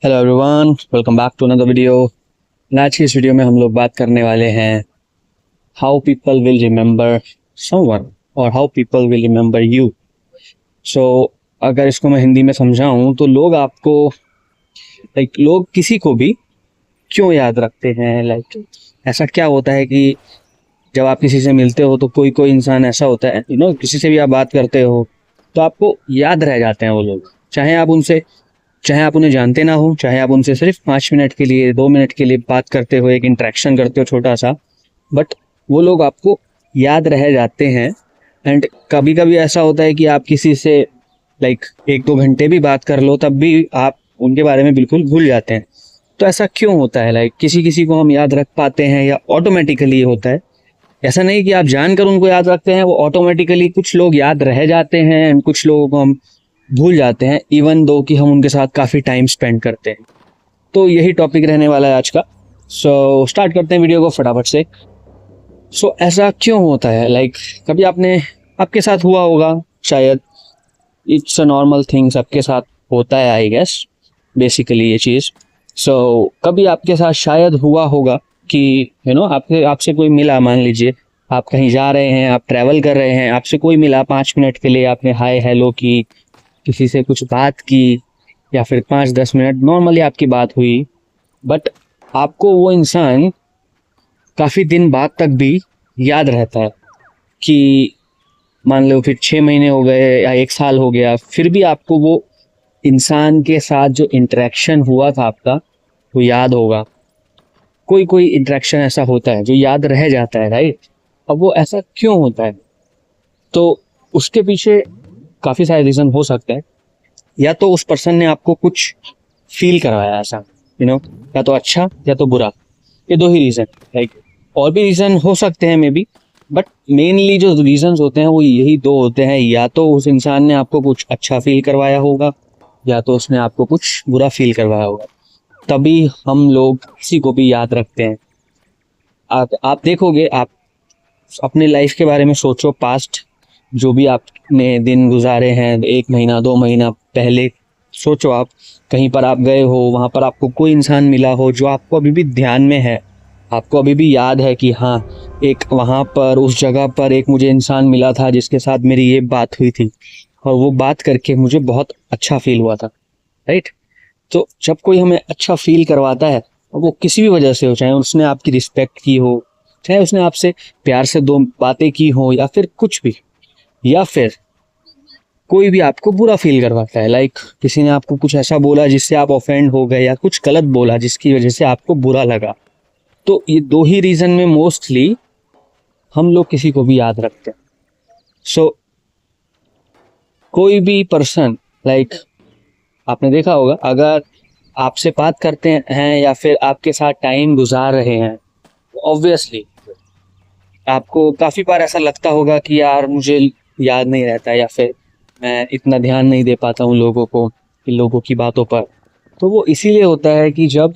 Hello everyone, welcome back to another video. आज की इस वीडियो में हम लोग बात करने वाले हैं how people will remember someone और how people will remember you. So अगर इसको मैं हिंदी में समझाऊं तो लोग किसी को भी क्यों याद रखते हैं। ऐसा क्या होता है कि जब आप किसी से मिलते हो तो कोई कोई इंसान ऐसा होता है, किसी से भी आप बात करते हो तो आपको याद रह जाते हैं वो लोग। चाहे आप उन्हें जानते ना हो, चाहे आप उनसे सिर्फ 5 मिनट के लिए 2 मिनट के लिए बात करते हो, एक इंटरेक्शन करते हो छोटा सा, बट वो लोग आपको याद रह जाते हैं। एंड कभी कभी ऐसा होता है कि आप किसी से 1-2 घंटे भी बात कर लो तब भी आप उनके बारे में बिल्कुल भूल जाते हैं। तो ऐसा क्यों होता है? किसी किसी को हम याद रख पाते हैं या ऑटोमेटिकली होता है। ऐसा नहीं कि आप जानकर उनको याद रखते हैं, वो ऑटोमेटिकली कुछ लोग याद रह जाते हैं एंड कुछ लोगों को हम भूल जाते हैं, इवन दो कि हम उनके साथ काफ़ी टाइम स्पेंड करते हैं। तो यही टॉपिक रहने वाला है आज का। सो स्टार्ट करते हैं वीडियो को फटाफट से। ऐसा क्यों होता है? कभी आपके साथ हुआ होगा शायद। इट्स अ नॉर्मल थिंग, सबके साथ होता है आई गेस, बेसिकली ये चीज़। कभी आपके साथ शायद हुआ होगा कि आपसे आपसे कोई मिला, मान लीजिए आप कहीं जा रहे हैं, आप ट्रैवल कर रहे हैं, आपसे कोई मिला 5 मिनट के लिए, आपने हाय हेलो की, किसी से कुछ बात की, या फिर 5-10 मिनट नॉर्मली आपकी बात हुई, बट आपको वो इंसान काफ़ी दिन बाद तक भी याद रहता है। कि मान लो फिर 6 महीने हो गए या 1 साल हो गया, फिर भी आपको वो इंसान के साथ जो इंटरेक्शन हुआ था आपका, वो याद होगा। कोई कोई इंटरेक्शन ऐसा होता है जो याद रह जाता है, राइट? अब वो ऐसा क्यों होता है? तो उसके पीछे काफ़ी सारे रीज़न हो सकते हैं। या तो उस पर्सन ने आपको कुछ फील करवाया ऐसा, या तो अच्छा या तो बुरा। ये दो ही रीज़न, लाइक और भी रीज़न हो सकते हैं मे बी, बट मेनली जो रीजंस होते हैं वो यही दो होते हैं। या तो उस इंसान ने आपको कुछ अच्छा फील करवाया होगा, या तो उसने आपको कुछ बुरा फील करवाया होगा। तभी हम लोग किसी को भी याद रखते हैं। आप देखोगे, आप अपने लाइफ के बारे में सोचो, पास्ट जो भी आपने दिन गुजारे हैं 1 महीना 2 महीना पहले, सोचो आप कहीं पर आप गए हो, वहाँ पर आपको कोई इंसान मिला हो जो आपको अभी भी ध्यान में है, आपको अभी भी याद है कि हाँ, एक वहाँ पर उस जगह पर एक मुझे इंसान मिला था जिसके साथ मेरी ये बात हुई थी और वो बात करके मुझे बहुत अच्छा फील हुआ था, राइट? तो जब कोई हमें अच्छा फील करवाता है, और वो किसी भी वजह से हो, चाहे उसने आपकी रिस्पेक्ट की हो, चाहे उसने आपसे प्यार से दो बातें की हो, या फिर कुछ भी, या फिर कोई भी आपको बुरा फील करवाता है, किसी ने आपको कुछ ऐसा बोला जिससे आप ऑफेंड हो गए, या कुछ गलत बोला जिसकी वजह से आपको बुरा लगा, तो ये दो ही रीजन में मोस्टली हम लोग किसी को भी याद रखते हैं। कोई भी पर्सन, आपने देखा होगा, अगर आपसे बात करते हैं या फिर आपके साथ टाइम गुजार रहे हैं, ऑब्वियसली आपको काफ़ी बार ऐसा लगता होगा कि यार मुझे याद नहीं रहता, या फिर मैं इतना ध्यान नहीं दे पाता हूँ लोगों को, इन लोगों की बातों पर। तो वो इसीलिए होता है कि जब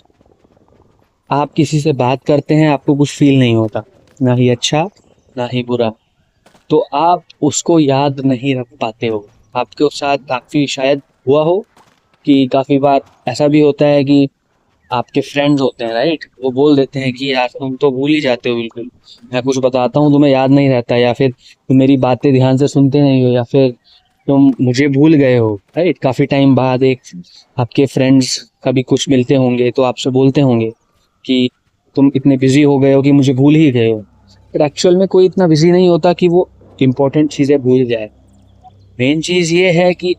आप किसी से बात करते हैं आपको कुछ फील नहीं होता, ना ही अच्छा ना ही बुरा, तो आप उसको याद नहीं रख पाते हो। आपके साथ काफ़ी शायद हुआ हो कि काफ़ी बार ऐसा भी होता है कि आपके फ्रेंड्स होते हैं, राइट, वो बोल देते हैं कि यार तुम तो भूल ही जाते हो बिल्कुल, मैं कुछ बताता हूँ तुम्हें याद नहीं रहता, या फिर तुम मेरी बातें ध्यान से सुनते नहीं हो, या फिर तुम मुझे भूल गए हो, राइट? काफ़ी टाइम बाद एक आपके फ्रेंड्स कभी कुछ मिलते होंगे तो आपसे बोलते होंगे कि तुम इतने बिजी हो गए हो कि मुझे भूल ही गए हो। बट एक्चुअल में कोई इतना बिजी नहीं होता कि वो इम्पोर्टेंट चीज़ें भूल जाए। मेन चीज़ ये है कि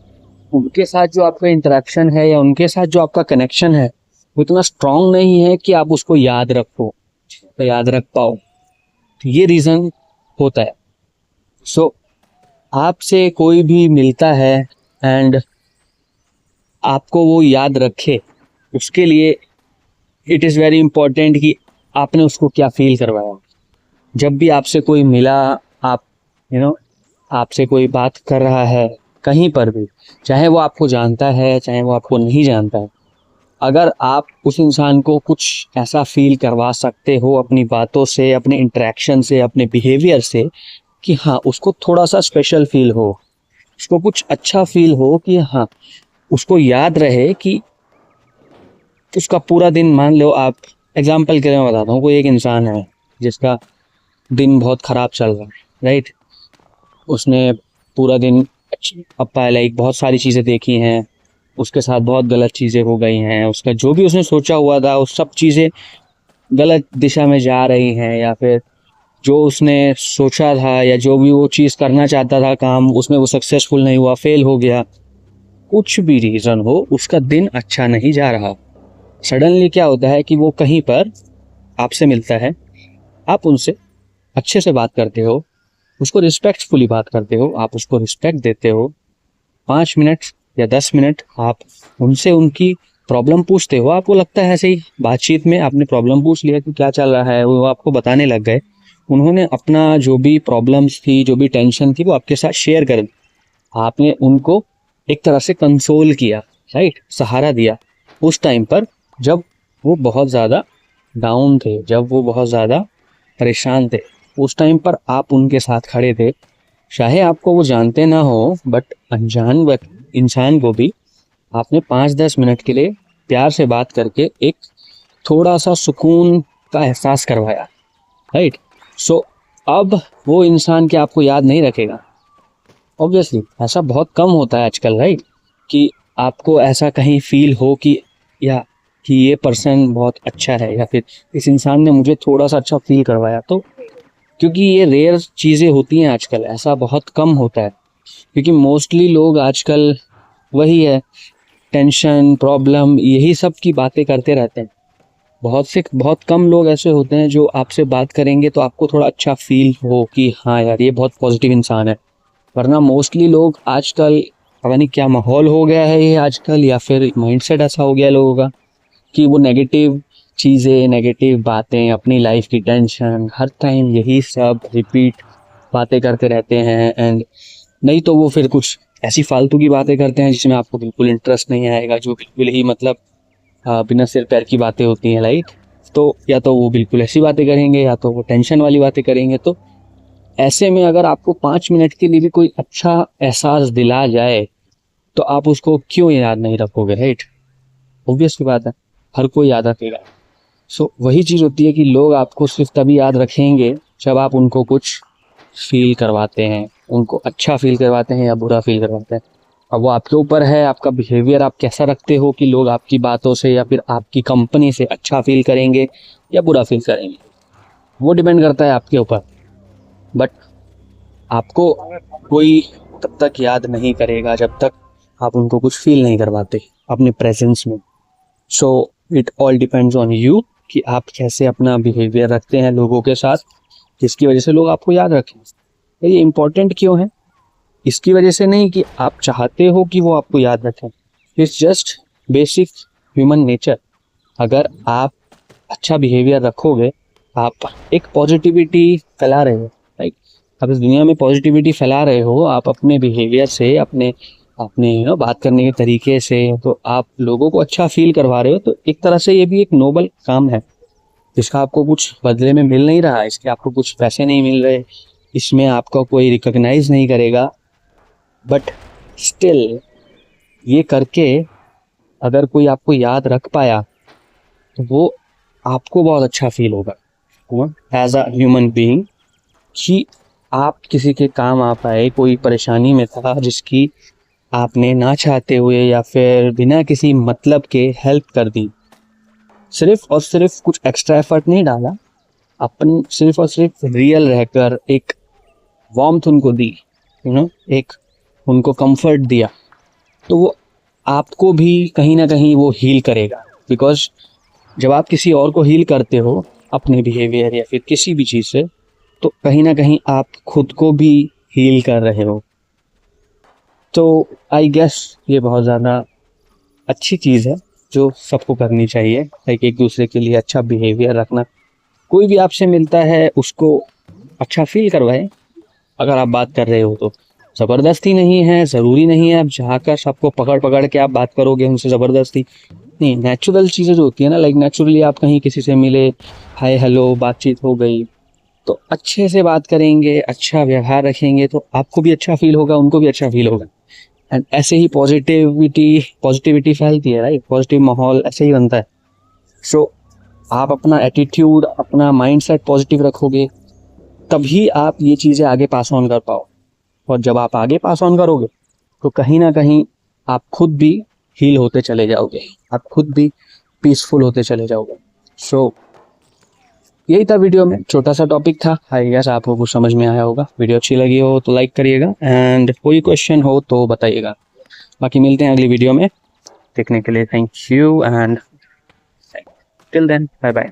उनके साथ जो आपका इंटरेक्शन है या उनके साथ जो आपका कनेक्शन है, वो इतना स्ट्रांग नहीं है कि आप उसको याद रखो, तो याद रख पाओ। तो ये रीज़न होता है। आपसे कोई भी मिलता है एंड आपको वो याद रखे, उसके लिए इट इज़ वेरी इंपॉर्टेंट कि आपने उसको क्या फील करवाया। जब भी आपसे कोई मिला, आप आपसे कोई बात कर रहा है कहीं पर भी, चाहे वो आपको जानता है चाहे वो आपको नहीं जानता है, अगर आप उस इंसान को कुछ ऐसा फील करवा सकते हो अपनी बातों से, अपने इंटरेक्शन से, अपने बिहेवियर से, कि हाँ उसको थोड़ा सा स्पेशल फील हो, उसको कुछ अच्छा फील हो, कि हाँ उसको याद रहे कि उसका पूरा दिन, मान लो आप, एग्जाम्पल के लिए मैं बताता हूँ, कोई एक इंसान है जिसका दिन बहुत ख़राब चल रहा है, राइट। उसने पूरा दिन अपा लाइक बहुत सारी चीज़ें देखी हैं, उसके साथ बहुत गलत चीज़ें हो गई हैं, उसका जो भी उसने सोचा हुआ था वो सब चीज़ें गलत दिशा में जा रही हैं, या फिर जो उसने सोचा था या जो भी वो चीज़ करना चाहता था काम, उसमें वो सक्सेसफुल नहीं हुआ, फेल हो गया, कुछ भी रीज़न हो, उसका दिन अच्छा नहीं जा रहा। सडनली क्या होता है कि वो कहीं पर आपसे मिलता है, आप उनसे अच्छे से बात करते हो, उसको रिस्पेक्टफुली बात करते हो, आप उसको रिस्पेक्ट देते हो, 5 मिनट या 10 मिनट आप उनसे उनकी प्रॉब्लम पूछते हो, आपको लगता है ऐसे ही बातचीत में आपने प्रॉब्लम पूछ लिया कि क्या चल रहा है, वो आपको बताने लग गए, उन्होंने अपना जो भी प्रॉब्लम्स थी, जो भी टेंशन थी, वो आपके साथ शेयर कर दी, आपने उनको एक तरह से कंसोल किया, राइट, सहारा दिया उस टाइम पर जब वो बहुत ज़्यादा डाउन थे, जब वो बहुत ज़्यादा परेशान थे, उस टाइम पर आप उनके साथ खड़े थे। चाहे आपको वो जानते ना हो, बट अनजान इंसान को भी आपने 5-10 मिनट के लिए प्यार से बात करके एक थोड़ा सा सुकून का एहसास करवाया, राइट। सो अब वो इंसान क्या आपको याद नहीं रखेगा? ऑब्वियसली ऐसा बहुत कम होता है आजकल, राइट, कि आपको ऐसा कहीं फील हो कि या कि ये पर्सन बहुत अच्छा है, या फिर इस इंसान ने मुझे थोड़ा सा अच्छा फील करवाया। तो क्योंकि ये रेयर चीज़ें होती हैं आजकल, ऐसा बहुत कम होता है, क्योंकि मोस्टली लोग आजकल वही है, टेंशन, प्रॉब्लम, यही सब की बातें करते रहते हैं। बहुत कम लोग ऐसे होते हैं जो आपसे बात करेंगे तो आपको थोड़ा अच्छा फील हो कि हाँ यार, ये बहुत पॉजिटिव इंसान है। वरना मोस्टली लोग आजकल, पता नहीं क्या माहौल हो गया है ये आजकल, या फिर माइंडसेट ऐसा हो गया है लोगों का कि वो नेगेटिव चीज़ें, नेगेटिव बातें, अपनी लाइफ की टेंशन, हर टाइम यही सब रिपीट बातें करते रहते हैं। एंड नहीं तो वो फिर कुछ ऐसी फालतू की बातें करते हैं जिसमें आपको बिल्कुल इंटरेस्ट नहीं आएगा, जो बिल्कुल ही मतलब बिना सिर पैर की बातें होती हैं, लाइक। तो या तो वो बिल्कुल ऐसी बातें करेंगे, या तो वो टेंशन वाली बातें करेंगे। तो ऐसे में अगर आपको 5 मिनट के लिए भी कोई अच्छा एहसास दिला जाए तो आप उसको क्यों याद नहीं रखोगे, राइट। ऑब्वियस की बात है, हर कोई याद रखेगा। सो वही चीज़ होती है कि लोग आपको सिर्फ तभी याद रखेंगे जब आप उनको कुछ फील करवाते हैं, उनको अच्छा फील करवाते हैं या बुरा फील करवाते हैं। अब वो आपके ऊपर है, आपका बिहेवियर आप कैसा रखते हो कि लोग आपकी बातों से या फिर आपकी कंपनी से अच्छा फील करेंगे या बुरा फील करेंगे, वो डिपेंड करता है आपके ऊपर। बट आपको कोई तब तक याद नहीं करेगा जब तक आप उनको कुछ फील नहीं करवाते अपने प्रेजेंस में। So it all depends on you कि आप कैसे अपना बिहेवियर रखते हैं लोगों के साथ, जिसकी वजह से लोग आपको याद रखें। ये इम्पोर्टेंट क्यों है? इसकी वजह से नहीं कि आप चाहते हो कि वो आपको याद रखें, it's just basic human nature. अगर आप अच्छा बिहेवियर रखोगे, आप एक पॉजिटिविटी फैला रहे हो, राइट। आप इस दुनिया में पॉजिटिविटी फैला रहे हो, आप अपने बिहेवियर से, अपने अपने बात करने के तरीके से, तो आप लोगों को अच्छा फील करवा रहे हो। तो एक तरह से ये भी एक नोबल काम है, जिसका आपको कुछ बदले में मिल नहीं रहा, इसके आपको कुछ पैसे नहीं मिल रहे, इसमें आपका कोई रिकॉग्नाइज नहीं करेगा। बट स्टिल ये करके अगर कोई आपको याद रख पाया तो वो आपको बहुत अच्छा फील होगा एज अ ह्यूमन बीइंग, कि आप किसी के काम आ पाए, कोई परेशानी में था जिसकी आपने ना चाहते हुए या फिर बिना किसी मतलब के हेल्प कर दी। सिर्फ और सिर्फ कुछ एक्स्ट्रा एफर्ट नहीं डाला, अपन सिर्फ और सिर्फ रियल रहकर एक वार्मथ उनको दी, एक उनको कंफर्ट दिया, तो वो आपको भी कहीं ना कहीं वो हील करेगा। बिकॉज जब आप किसी और को हील करते हो अपने बिहेवियर या फिर किसी भी चीज़ से, तो कहीं ना कहीं आप खुद को भी हील कर रहे हो। तो आई गेस ये बहुत ज़्यादा अच्छी चीज़ है जो सबको करनी चाहिए, लाइक एक दूसरे के लिए अच्छा बिहेवियर रखना। कोई भी आपसे मिलता है उसको अच्छा फील करवाए। अगर आप बात कर रहे हो तो ज़बरदस्ती नहीं है, ज़रूरी नहीं है आप जाकर सबको पकड़ पकड़ के आप बात करोगे उनसे, ज़बरदस्ती नहीं। नेचुरल चीज़ें जो होती है ना, लाइक नेचुरली आप कहीं किसी से मिले, हाय हेलो, बातचीत हो गई, तो अच्छे से बात करेंगे, अच्छा व्यवहार रखेंगे, तो आपको भी अच्छा फील होगा, उनको भी अच्छा फील होगा। एंड ऐसे ही पॉजिटिविटी फैलती है, राइट। पॉजिटिव माहौल ऐसे ही बनता है। सो आप अपना एटीट्यूड, अपना माइंडसेट पॉजिटिव रखोगे, तभी आप ये चीज़ें आगे पास ऑन कर पाओ। और जब आप आगे पास ऑन करोगे तो कहीं ना कहीं आप खुद भी हील होते चले जाओगे, आप खुद भी पीसफुल होते चले जाओगे। सो यही था वीडियो में, छोटा सा टॉपिक था। आई गेस आपको कुछ समझ में आया होगा। वीडियो अच्छी लगी हो तो लाइक करिएगा, एंड कोई क्वेश्चन हो तो बताइएगा। बाकी मिलते हैं अगली वीडियो में। देखने के लिए thank you, and till then bye bye.